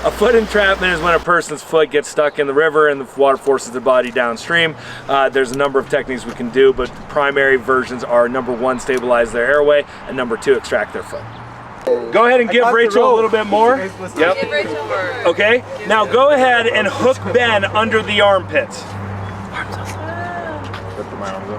a foot entrapment is when a person's foot gets stuck in the river and the water forces the body downstream. There's a number of techniques we can do, but the primary versions are number 1, stabilize their airway, and number 2, extract their foot. Go ahead and give Rachel a little bit more. Yep. Okay, now go ahead and hook Ben under the armpits.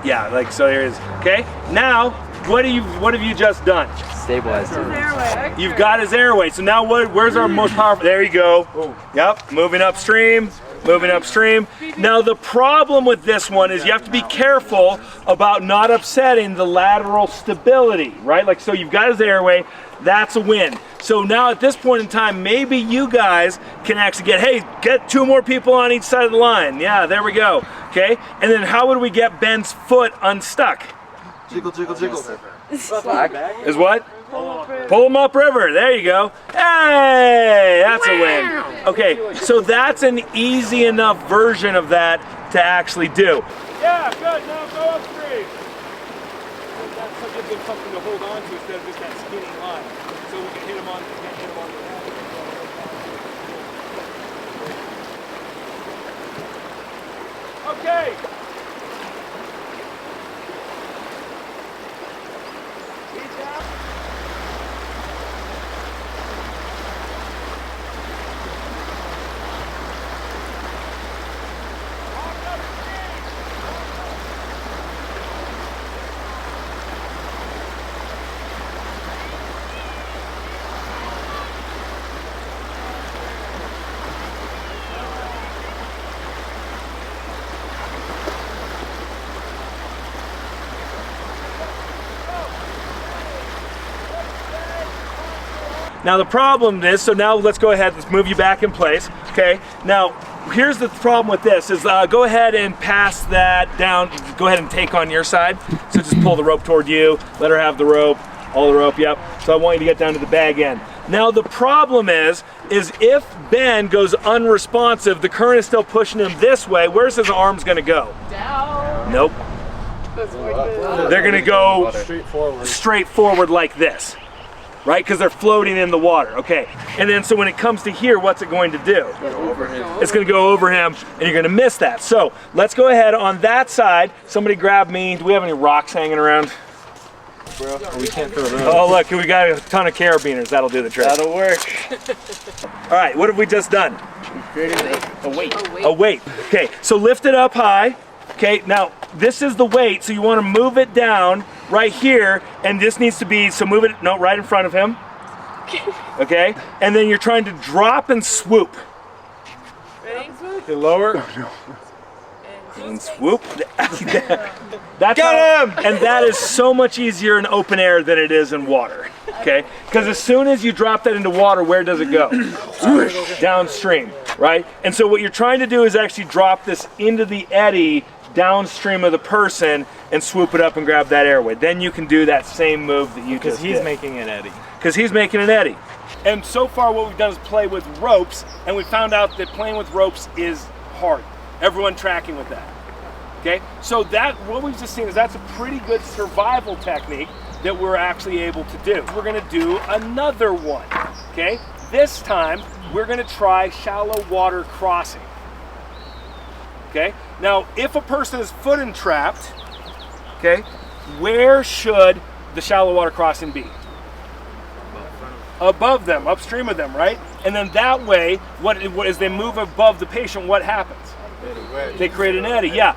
Yeah, like so. Here it is. Okay, now what have you just done? Stabilized his airway. You've got his airway. So now where's our most powerful? There you go. Yep, moving upstream. Moving upstream. Now the problem with this one is you have to be careful about not upsetting the lateral stability, right? Like, so you've got his airway, that's a win. So now at this point in time, maybe you guys can actually get 2 more people on each side of the line. Yeah, there we go. Okay, and then how would we get Ben's foot unstuck? Jiggle, jiggle, jiggle. Is what? Pull him upriver. There you go. Hey, that's a win. Okay, so that's an easy enough version of that to actually do. Yeah, good. Now go upstream. That gives them something to hold on to instead of just that skinny line. So we can hit him on the head. Okay. Now the problem is, so now let's go ahead, let's move you back in place, okay? Now, here's the problem with this, is go ahead and pass that down, go ahead and take on your side. So just pull the rope toward you, let her have the rope, all the rope, yep. So I want you to get down to the bag end. Now the problem is if Ben goes unresponsive, the current is still pushing him this way, where's his arms gonna go? Down. Nope. They're gonna go straight forward like this. Right, because they're floating in the water, okay. And then so when it comes to here, what's it going to do? It's going to go over him, and you're going to miss that. So let's go ahead on that side. Somebody grab me. Do we have any rocks hanging around? Bro, we can't throw those. Oh look, we got a ton of carabiners. That'll do the trick. That'll work. All right, what have we just done? We created a weight. A weight. Okay, so lift it up high. Okay, now this is the weight, so you want to move it down right here, and this needs to be, so move it, no, right in front of him. Okay, and then you're trying to drop and swoop. Ready? Okay, lower. And swoop. That's Got him! And that is so much easier in open air than it is in water. Okay? Because as soon as you drop that into water, where does it go? Downstream, right? And so what you're trying to do is actually drop this into the eddy downstream of the person and swoop it up and grab that airway. Then you can do that same move that you just did. Because he's making an eddy. Because he's making an eddy. And so far what we've done is play with ropes, and we found out that playing with ropes is hard. Everyone tracking with that. Okay? So that, what we've just seen is that's a pretty good survival technique that we're actually able to do. We're gonna do another one, okay? This time, we're gonna try shallow water crossing. Okay? Now, if a person is foot entrapped, okay, where should the shallow water crossing be? Above them, upstream of them, right? And then that way, as they move above the patient, what happens? They create an eddy, yeah.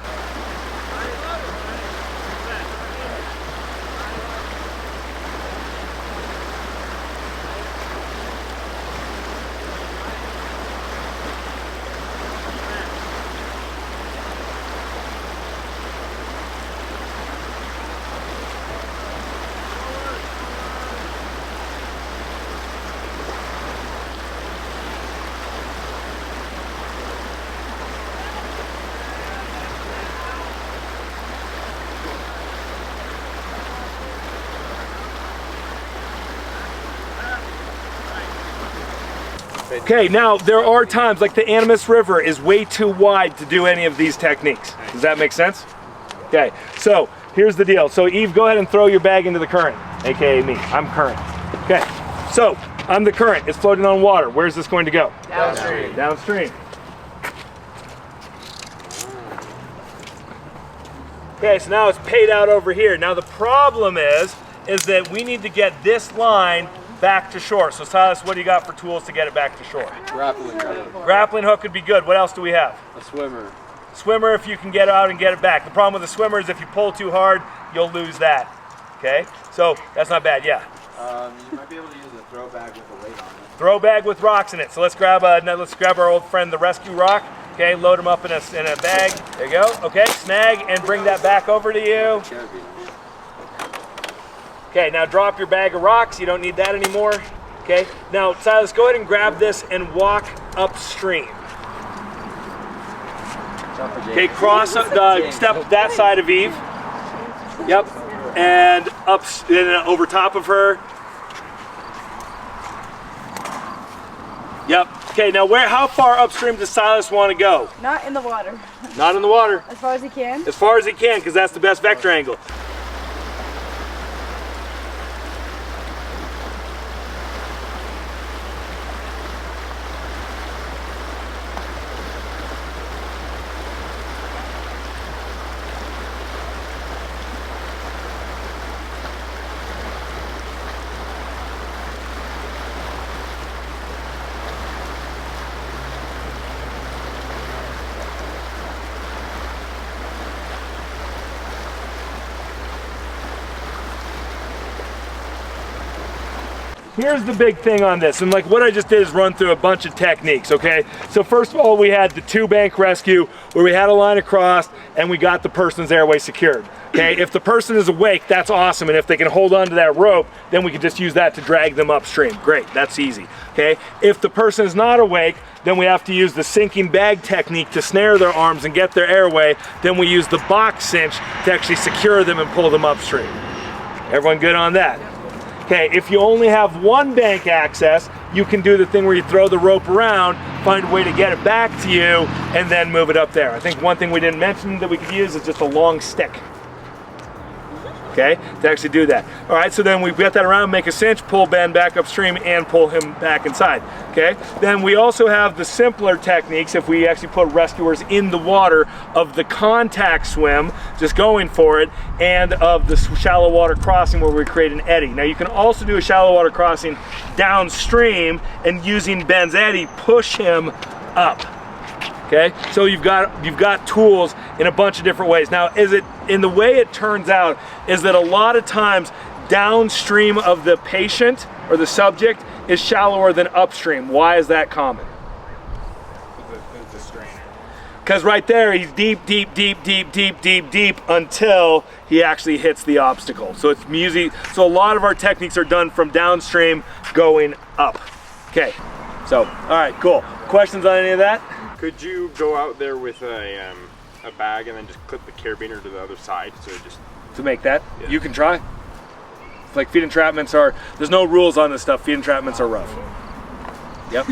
Okay, now there are times, like the Animas River is way too wide to do any of these techniques. Does that make sense? Okay, so here's the deal. So Eve, go ahead and throw your bag into the current, AKA me, I'm current. Okay, so I'm the current. It's floating on water. Where's this going to go? Downstream. Downstream. Okay, so now it's paid out over here. Now the problem is that we need to get this line back to shore. So Silas, what do you got for tools to get it back to shore? Grappling hook. Grappling hook would be good. What else do we have? A swimmer. Swimmer, if you can get out and get it back. The problem with the swimmer is if you pull too hard, you'll lose that. Okay, so that's not bad, yeah. You might be able to use a throw bag with a weight on it. Throw bag with rocks in it. So let's grab our old friend, the rescue rock. Okay, load them up in a bag. There you go. Okay, snag and bring that back over to you. Okay, now drop your bag of rocks. You don't need that anymore. Okay, now Silas, go ahead and grab this and walk upstream. Okay, cross step that side of Eve. Yep, and up and over top of her. Yep. Okay, now how far upstream does Silas want to go? Not in the water. Not in the water. As far as he can. As far as he can, because that's the best vector angle. Here's the big thing on this, and like what I just did is run through a bunch of techniques, okay? So first of all, we had the 2-bank rescue where we had a line across and we got the person's airway secured, okay? If the person is awake, that's awesome, and if they can hold on to that rope, then we can just use that to drag them upstream. Great, that's easy, okay? If the person is not awake, then we have to use the sinking bag technique to snare their arms and get their airway. Then we use the box cinch to actually secure them and pull them upstream. Everyone good on that? Okay, if you only have 1 bank access, you can do the thing where you throw the rope around, find a way to get it back to you, and then move it up there. I think one thing we didn't mention that we could use is just a long stick. Okay, to actually do that. All right, so then we get that around, make a cinch, pull Ben back upstream, and pull him back inside. Okay, then we also have the simpler techniques if we actually put rescuers in the water of the contact swim, just going for it, and of the shallow water crossing where we create an eddy. Now you can also do a shallow water crossing downstream and using Ben's eddy, push him up. Okay, so you've got tools in a bunch of different ways. Now, in the way it turns out is that a lot of times downstream of the patient or the subject is shallower than upstream. Why is that common? It's a strainer. Because right there, he's deep, deep, deep, deep, deep, deep, deep until he actually hits the obstacle. So it's music. So a lot of our techniques are done from downstream going up. Okay, so all right, cool. Questions on any of that? Could you go out there with a bag and then just clip the carabiner to the other side? So just To make that? Yeah. You can try. Like feed entrapments there's no rules on this stuff. Feed entrapments are rough. Yep.